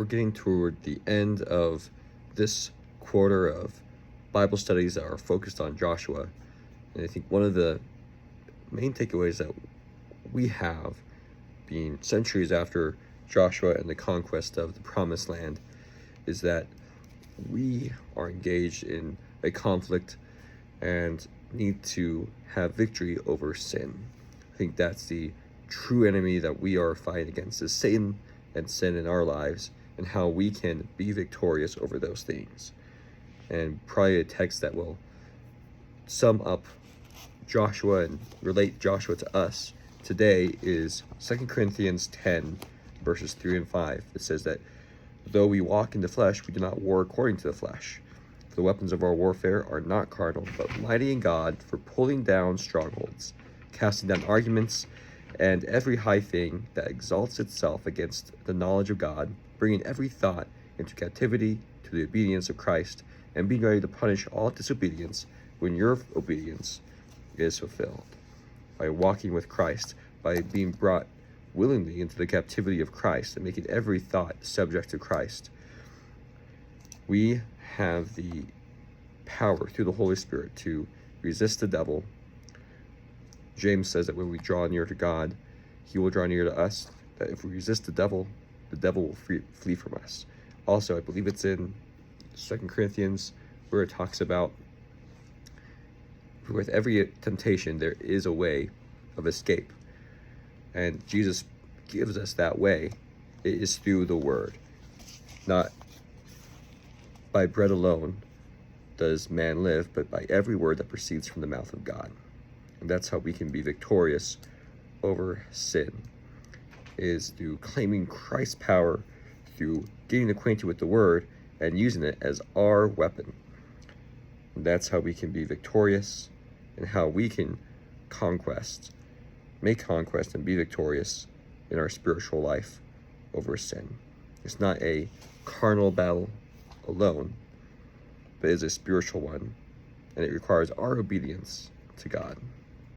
we're getting toward the end of this quarter of Bible studies that are focused on Joshua. And I think one of the main takeaways that we have, being centuries after Joshua and the conquest of the Promised Land, is that we are engaged in a conflict and need to have victory over sin. I think that's the true enemy that we are fighting against, is Satan and sin in our lives, and how we can be victorious over those things. And probably a text that will sum up Joshua and relate Joshua to us today is 2 Corinthians 10, verses 3 and 5. It says that though we walk in the flesh, we do not war according to the flesh. For the weapons of our warfare are not carnal, but mighty in God for pulling down strongholds, casting down arguments, and every high thing that exalts itself against the knowledge of God, bringing every thought into captivity to the obedience of Christ, and being ready to punish all disobedience when your obedience is fulfilled. By walking with Christ, by being brought willingly into the captivity of Christ and making every thought subject to Christ, we have the power through the Holy Spirit to resist the devil. James says that when we draw near to God, he will draw near to us, that if we resist the devil will flee from us. Also, I believe it's in 2 Corinthians where it talks about with every temptation there is a way of escape, and Jesus gives us that way. It is through the word. Not by bread alone does man live, but by every word that proceeds from the mouth of God. And that's how we can be victorious over sin, is through claiming Christ's power, through getting acquainted with the word and using it as our weapon. And that's how we can be victorious, and how we can make conquest and be victorious in our spiritual life over sin. It's not a carnal battle alone, but it is a spiritual one, and it requires our obedience to God.